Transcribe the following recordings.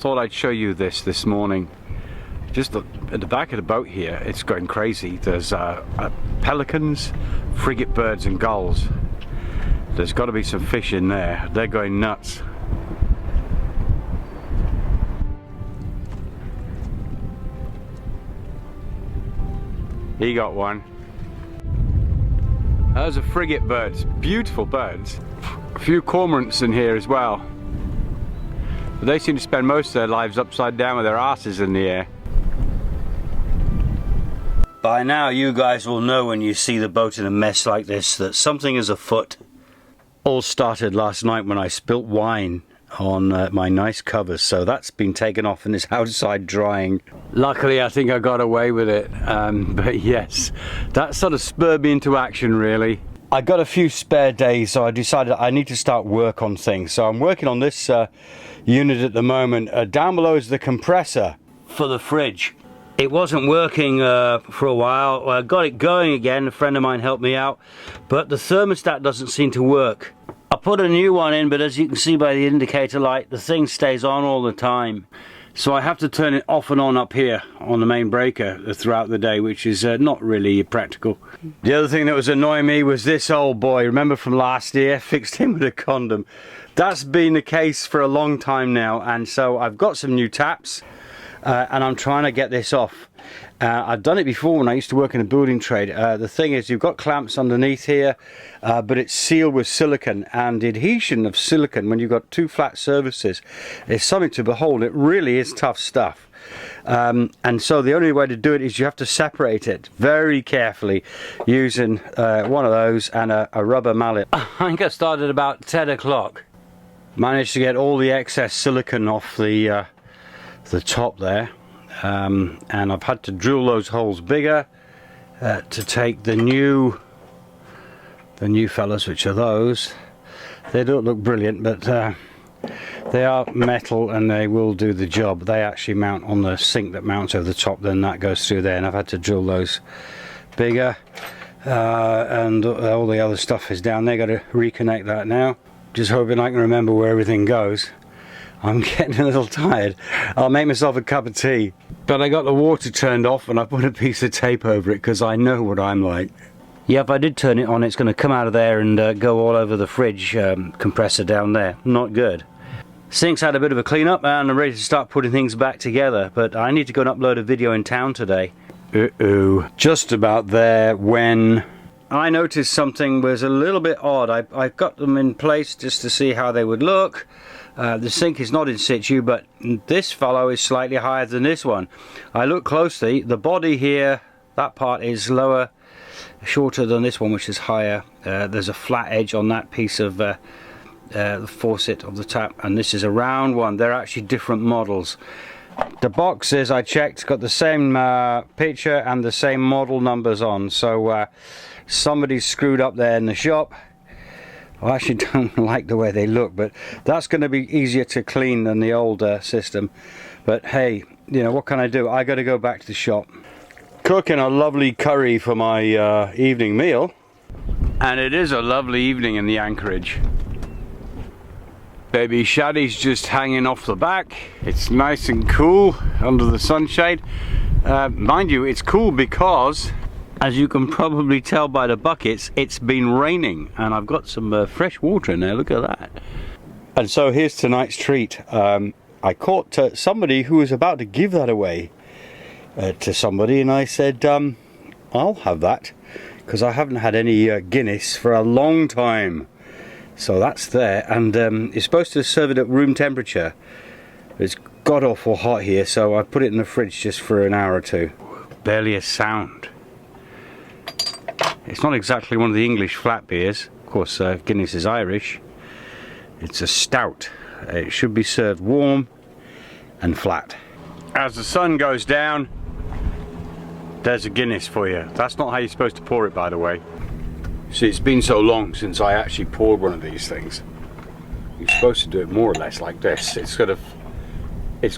thought I'd show you this morning. Just at the back of the boat here, it's going crazy. There's pelicans, frigate birds and gulls. There's got to be some fish in there. They're going nuts. He got one. Those are frigate birds, beautiful birds. A few cormorants in here as well. But they seem to spend most of their lives upside down with their asses in the air. By now you guys will know when you see the boat in a mess like this that something is afoot. All started last night when I spilt wine on my nice covers, so that's been taken off and is outside drying. Luckily I think I got away with it, but yes, that sort of spurred me into action really. I got a few spare days, so I decided I need to start work on things. So I'm working on this unit at the moment. Down below is the compressor for the fridge. It wasn't working for a while. I got it going again, a friend of mine helped me out, but the thermostat doesn't seem to work. I put a new one in, but as you can see by the indicator light, the thing stays on all the time. So I have to turn it off and on up here on the main breaker throughout the day, which is not really practical. The other thing that was annoying me was this old boy. Remember from last year? Fixed him with a condom. That's been the case for a long time now, and so I've got some new taps. And I'm trying to get this off. I've done it before when I used to work in a building trade. The thing is, you've got clamps underneath here, but it's sealed with silicone, and the adhesion of silicone when you've got two flat surfaces is something to behold. It really is tough stuff. And so the only way to do it is you have to separate it very carefully using one of those and a rubber mallet. I think I started about 10 o'clock. Managed to get all the excess silicone off the top there, and I've had to drill those holes bigger to take the new fellas, which are those. They don't look brilliant, but they are metal and they will do the job. They actually mount on the sink that mounts over the top, then that goes through there, and I've had to drill those bigger, and all the other stuff is down there. Got to reconnect that now. Just hoping I can remember where everything goes. I'm getting a little tired. I'll make myself a cup of tea. But I got the water turned off and I put a piece of tape over it because I know what I'm like. Yep, I did turn it on. It's going to come out of there and go all over the fridge compressor down there. Not good. Sink's had a bit of a clean up and I'm ready to start putting things back together. But I need to go and upload a video in town today. Just about there when I noticed something was a little bit odd. I got them in place just to see how they would look. The sink is not in situ, but this fellow is slightly higher than this one. I look closely, the body here, that part is lower, shorter than this one, which is higher. There's a flat edge on that piece of the faucet of the tap, and this is a round one. They're actually different models. The boxes I checked got the same picture and the same model numbers on, so somebody's screwed up there in the shop. I actually don't like the way they look, but that's going to be easier to clean than the old system. But hey, you know, what can I do? I got to go back to the shop. Cooking a lovely curry for my evening meal. And it is a lovely evening in the anchorage. Baby Shaddy's just hanging off the back. It's nice and cool under the sunshade. Mind you, it's cool because, as you can probably tell by the buckets, it's been raining and I've got some fresh water in there. Look at that. And so here's tonight's treat. I caught somebody who was about to give that away to somebody, and I said, I'll have that because I haven't had any Guinness for a long time. So that's there, and it's supposed to serve it at room temperature. It's god awful hot here, so I put it in the fridge just for an hour or two. Barely a sound. It's not exactly one of the English flat beers. Of course, Guinness is Irish. It's a stout. It should be served warm and flat. As the sun goes down, there's a Guinness for you. That's not how you're supposed to pour it, by the way. See, it's been so long since I actually poured one of these things. You're supposed to do it more or less like this. It's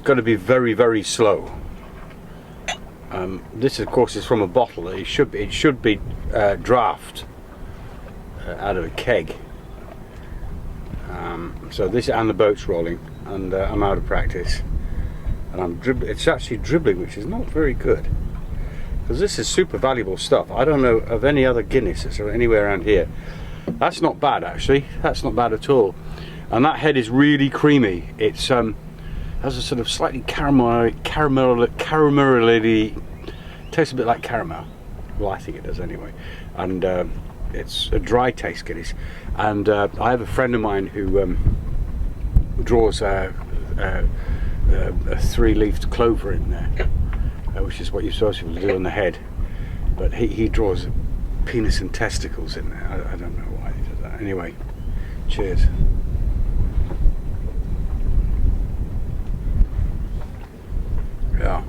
got to be very, very slow. This, of course, is from a bottle. It should be draft out of a keg. So this, and the boat's rolling, and I'm out of practice. and it's actually dribbling, which is not very good, because this is super valuable stuff. I don't know of any other Guinness that's anywhere around here. That's not bad, actually. That's not bad at all. And that head is really creamy. It's has a sort of slightly caramelly, tastes a bit like caramel. Well, I think it does anyway. And it's a dry taste Guinness. And I have a friend of mine who draws a 3-leafed clover in there, which is what you're supposed to do on the head. But he draws penis and testicles in there. I don't know why he does that. Anyway, cheers. Yeah.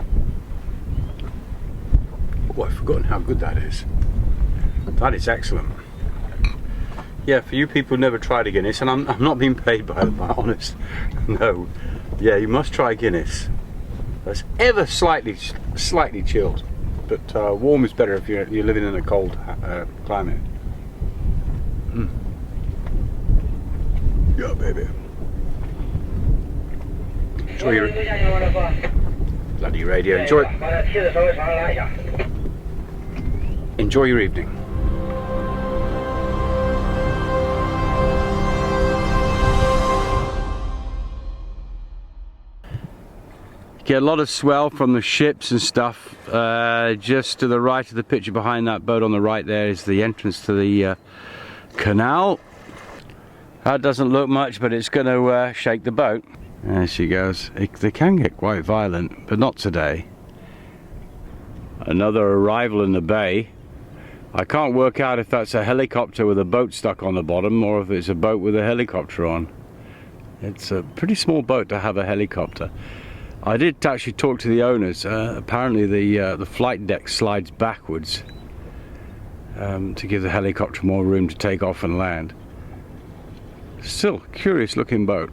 Oh, I've forgotten how good that is. That is excellent. Yeah, for you people who never tried a Guinness, and I'm not being paid by them, I'm honest. No. Yeah, you must try Guinness. That's ever slightly chilled, but warm is better if you're living in a cold climate. Mm. Yeah, baby. Enjoy your bloody radio. Enjoy your evening. Get a lot of swell from the ships and stuff. Just to the right of the picture behind that boat on the right there is the entrance to the canal. That doesn't look much, but it's going to shake the boat. There she goes. They can get quite violent, but not today. Another arrival in the bay. I can't work out if that's a helicopter with a boat stuck on the bottom or if it's a boat with a helicopter on. It's a pretty small boat to have a helicopter. I did actually talk to the owners. Apparently the flight deck slides backwards to give the helicopter more room to take off and land. Still, curious looking boat.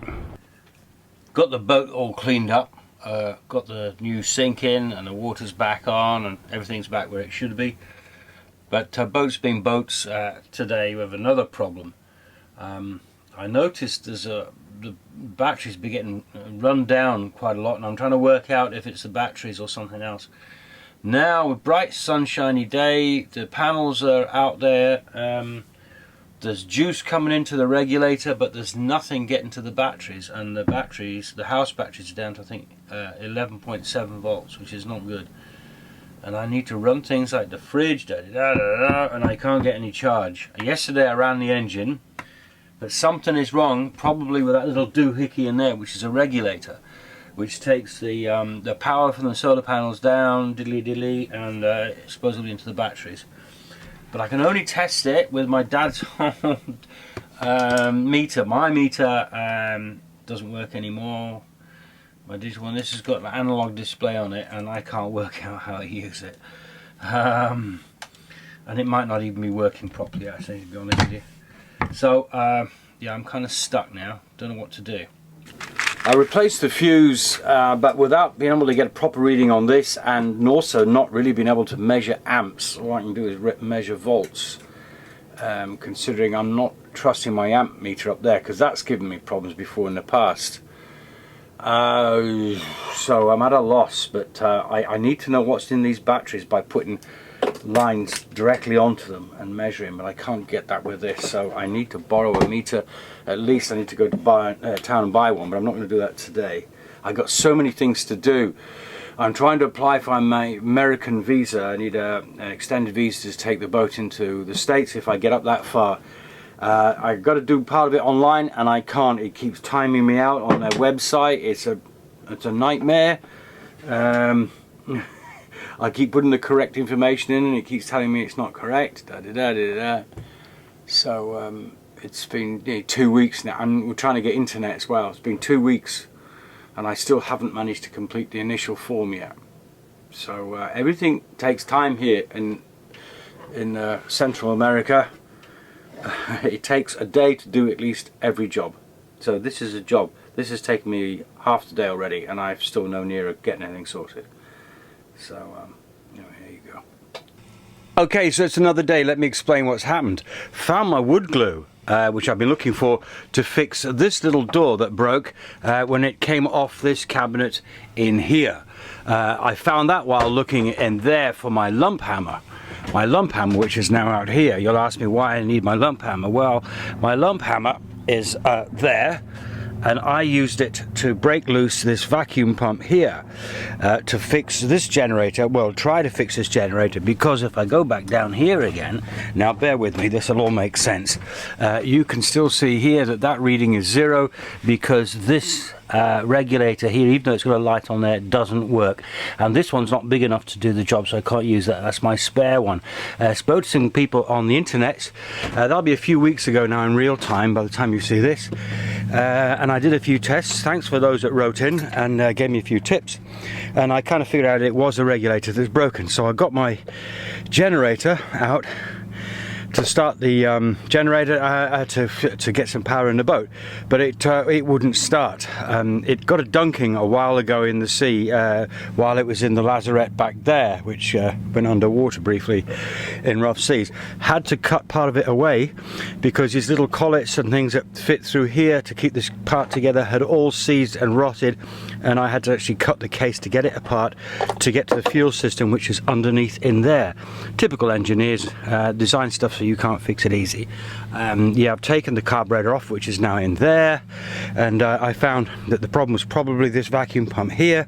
Got the boat all cleaned up. Got the new sink in and the water's back on and everything's back where it should be. But boats being boats, today we have another problem. I noticed the batteries be getting run down quite a lot, and I'm trying to work out if it's the batteries or something else. Now, a bright sunshiny day, the panels are out there, there's juice coming into the regulator, but there's nothing getting to the batteries, and the batteries, the house batteries are down to I think 11.7 volts, which is not good. And I need to run things like the fridge, and I can't get any charge. Yesterday I ran the engine, but something is wrong, probably with that little doohickey in there, which is a regulator, which takes the power from the solar panels down, diddly diddly, and supposedly into the batteries. But I can only test it with my dad's meter. My meter doesn't work anymore. My digital one, this has got an analog display on it, and I can't work out how to use it. And it might not even be working properly, actually, to be honest with you. So, yeah, I'm kind of stuck now. Don't know what to do. I replaced the fuse, but without being able to get a proper reading on this, and also not really being able to measure amps. All I can do is measure volts, considering I'm not trusting my amp meter up there, because that's given me problems before in the past. So I'm at a loss, but I need to know what's in these batteries by putting lines directly onto them and measuring, but I can't get that with this, so I need to borrow a meter. At least I need to go to town and buy one, but I'm not going to do that today. I've got so many things to do. I'm trying to apply for my American visa. I need an extended visa to take the boat into the States if I get up that far. I've got to do part of it online, and I can't. It keeps timing me out on their website. It's a nightmare. I keep putting the correct information in, and it keeps telling me it's not correct. So it's been 2 weeks now, and we're trying to get internet as well. It's been 2 weeks, and I still haven't managed to complete the initial form yet. So everything takes time here in Central America. It takes a day to do at least every job. So this is a job. This has taken me half the day already, and I've still no nearer getting anything sorted. So, here you go. Okay, so it's another day. Let me explain what's happened. Found my wood glue. which I've been looking for, to fix this little door that broke when it came off this cabinet in here. I found that while looking in there for my lump hammer. My lump hammer, which is now out here. You'll ask me why I need my lump hammer. Well, my lump hammer is there, and I used it to break loose this vacuum pump here to fix this generator. Well, try to fix this generator, because if I go back down here again, now bear with me, this will all make sense. You can still see here that that reading is 0, because this regulator here, even though it's got a light on there, it doesn't work, and this one's not big enough to do the job, so I can't use that. That's my spare one. Spoke to some people on the internet, that'll be a few weeks ago now in real time by the time you see this, and I did a few tests. Thanks for those that wrote in and gave me a few tips, and I kind of figured out it was a regulator that's broken. So I got my generator out to start the generator to get some power in the boat, but it wouldn't start. It got a dunking a while ago in the sea while it was in the lazarette back there, which went underwater briefly in rough seas. Had to cut part of it away because these little collets and things that fit through here to keep this part together had all seized and rotted, and I had to actually cut the case to get it apart to get to the fuel system, which is underneath in there. Typical engineers design stuff so you can't fix it easy. Yeah, I've taken the carburetor off, which is now in there, and I found that the problem was probably this vacuum pump here,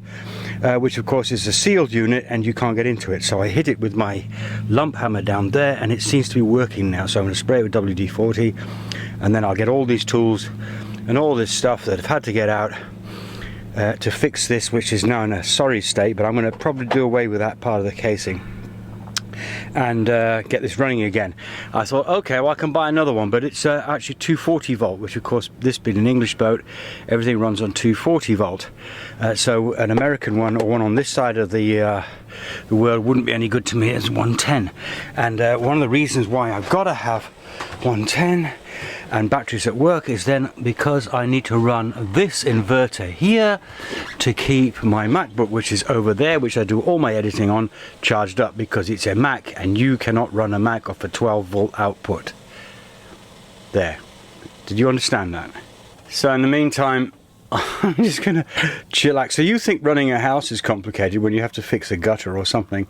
which of course is a sealed unit and you can't get into it. So I hit it with my lump hammer down there, and it seems to be working now. So I'm going to spray it with WD-40, and then I'll get all these tools and all this stuff that I've had to get out to fix this, which is now in a sorry state, but I'm going to probably do away with that part of the casing and get this running again. I thought, okay, well I can buy another one, but it's actually 240 volt, which of course, this being an English boat, everything runs on 240 volt. So an American one, or one on this side of the world, wouldn't be any good to me. It's 110, and one of the reasons why I've got to have 110 and batteries at work is then because I need to run this inverter here to keep my MacBook, which is over there, which I do all my editing on, charged up, because it's a Mac and you cannot run a Mac off a 12 volt output. There, did you understand that? So in the meantime, I'm just gonna chillax. So you think running a house is complicated when you have to fix a gutter or something,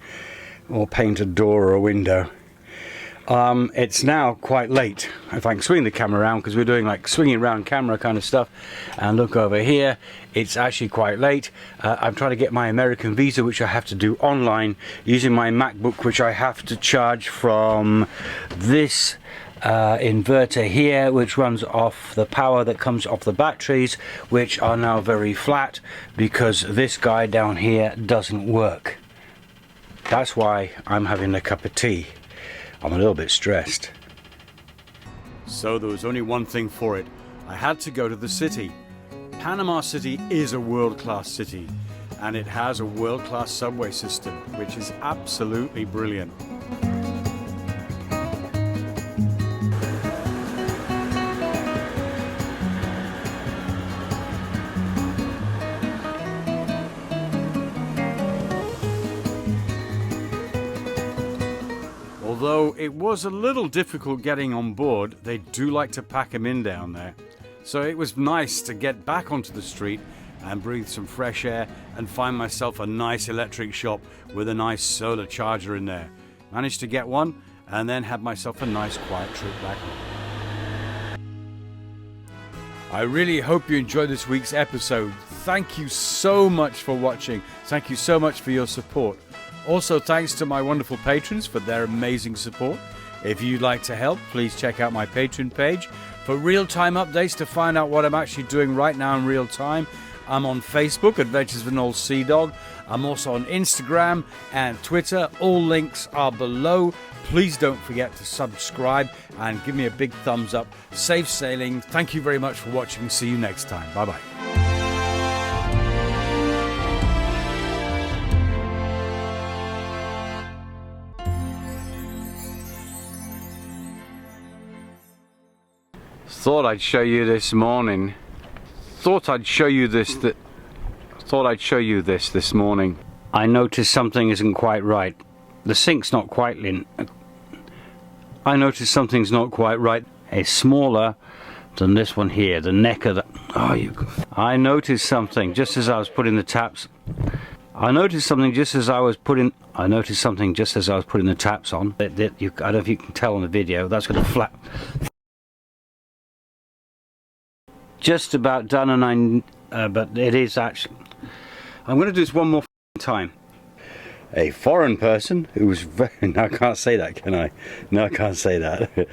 or paint a door or a window. It's now quite late. If I can swing the camera around, because we're doing like swinging around camera kind of stuff, and look over here, it's actually quite late. I'm trying to get my American visa, which I have to do online using my MacBook, which I have to charge from this inverter here, which runs off the power that comes off the batteries, which are now very flat because this guy down here doesn't work. That's why I'm having a cup of tea. I'm a little bit stressed. So there was only one thing for it. I had to go to the city. Panama City is a world-class city, and it has a world-class subway system, which is absolutely brilliant. Although it was a little difficult getting on board, they do like to pack them in down there. So it was nice to get back onto the street and breathe some fresh air and find myself a nice electric shop with a nice solar charger in there. Managed to get one and then had myself a nice quiet trip back home. I really hope you enjoyed this week's episode. Thank you so much for watching. Thank you so much for your support. Also, thanks to my wonderful patrons for their amazing support. If you'd like to help, please check out my Patreon page for real-time updates to find out what I'm actually doing right now in real time. I'm on Facebook, Adventures of an Old Seadog. I'm also on Instagram and Twitter. All links are below. Please don't forget to subscribe and give me a big thumbs up. Safe sailing. Thank you very much for watching. See you next time. Bye-bye. Thought I'd show you this morning. Thought I'd show you this this morning. I noticed something isn't quite right. The sink's not quite in. I noticed something's not quite right. is smaller than this one here, the neck of the... Oh, I noticed something just as I was putting the taps... I noticed something just as I was putting the taps on. I don't know if you can tell on the video, that's going to flap. Just about done, and but it is actually... I'm going to do this one more time. A foreign person who was very... No, I can't say that, can I? No, I can't say that.